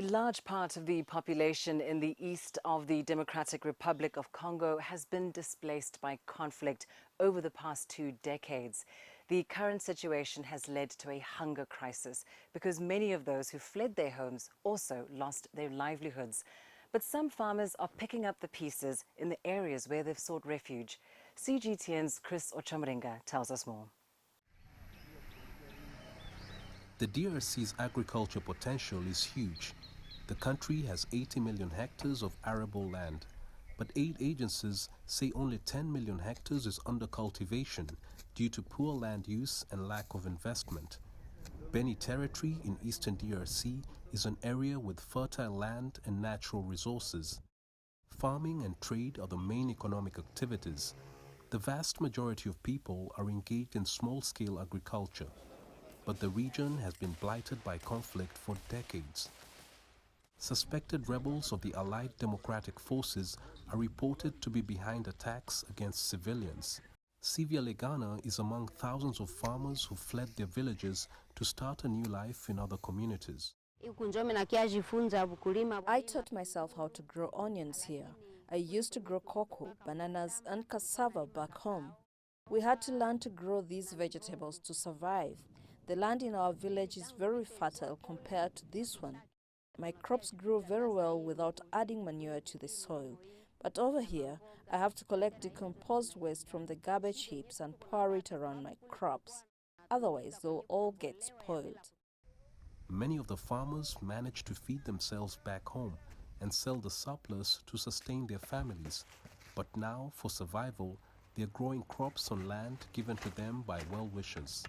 A large part of the population in the east of the Democratic Republic of Congo has been displaced by conflict over the past 2 decades. The current situation has led to a hunger crisis because many of those who fled their homes also lost their livelihoods. But some farmers are picking up the pieces in the areas where they've sought refuge. CGTN's OCAMRINGA tells us more. The DRC's agriculture potential is huge. The country has 80 million hectares of arable land, but aid agencies say only 10 million hectares is under cultivation due to poor land use and lack of investment. Beni territory in eastern DRC is an area with fertile land and natural resources. Farming and trade are the main economic activities. The vast majority of people are engaged in small-scale agriculture, but the region has been blighted by conflict for decades. Suspected rebels of the Allied Democratic Forces are reported to be behind attacks against civilians. SIVYALEGHANA is among thousands of farmers who fled their villages to start a new life in other communities. I taught myself how to grow onions here. I used to grow cocoa, bananas, and cassava back home. We had to learn to grow these vegetables to survive. The land in our village is very fertile compared to this one. My crops grew very well without adding manure to the soil. But over here, I have to collect decomposed waste from the garbage heaps and pour it around my crops. Otherwise, they'll all get spoiled. Many of the farmers manage to feed themselves back home and sell the surplus to sustain their families. But now, for survival, they're growing crops on land given to them by well-wishers.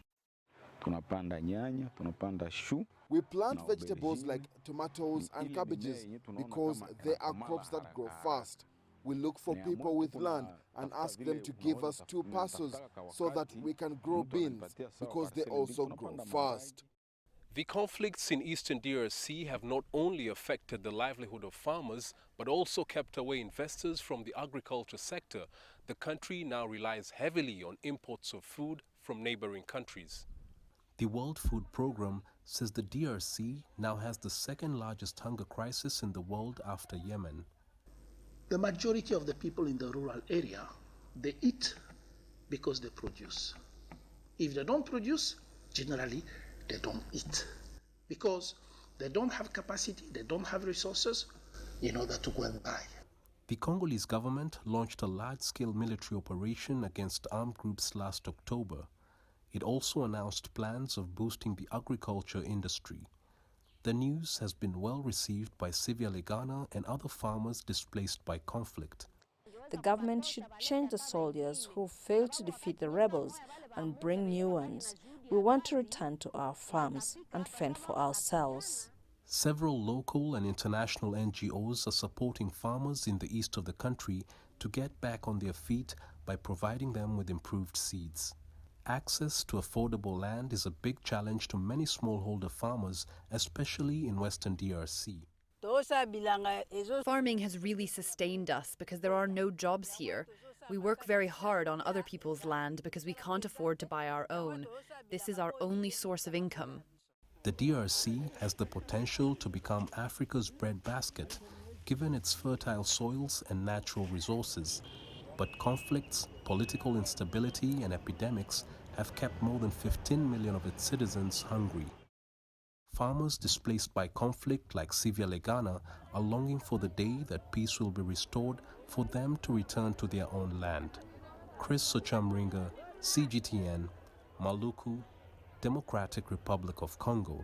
We plant vegetables like tomatoes and cabbages because they are crops that grow fast. We look for people with land and ask them to give us 2 parcels so that we can grow beans because they also grow fast. The conflicts in eastern DRC have not only affected the livelihood of farmers, but also kept away investors from the agriculture sector. The country now relies heavily on imports of food from neighboring countries. The World Food Programme says the DRC now has the second largest hunger crisis in the world after Yemen. The majority of the people in the rural area, they eat because they produce. If they don't produce, generally they don't eat because they don't have capacity, they don't have resources in order to go and buy. The Congolese government launched a large-scale military operation against armed groups last October. It also announced plans of boosting the agriculture industry. The news has been well received by SIVYALEGHANA and other farmers displaced by conflict. The government should change the soldiers who failed to defeat the rebels and bring new ones. We want to return to our farms and fend for ourselves. Several local and international NGOs are supporting farmers in the east of the country to get back on their feet by providing them with improved seeds. Access to affordable land is a big challenge to many smallholder farmers, especially in western DRC. Farming has really sustained us because there are no jobs here. We work very hard on other people's land because we can't afford to buy our own. This is our only source of income. The DRC has the potential to become Africa's breadbasket, given its fertile soils and natural resources. But conflicts, political instability, and epidemics have kept more than 15 million of its citizens hungry. Farmers displaced by conflict like SIVYALEGHANA are longing for the day that peace will be restored for them to return to their own land. OCAMRINGA, CGTN, Maluku, Democratic Republic of Congo.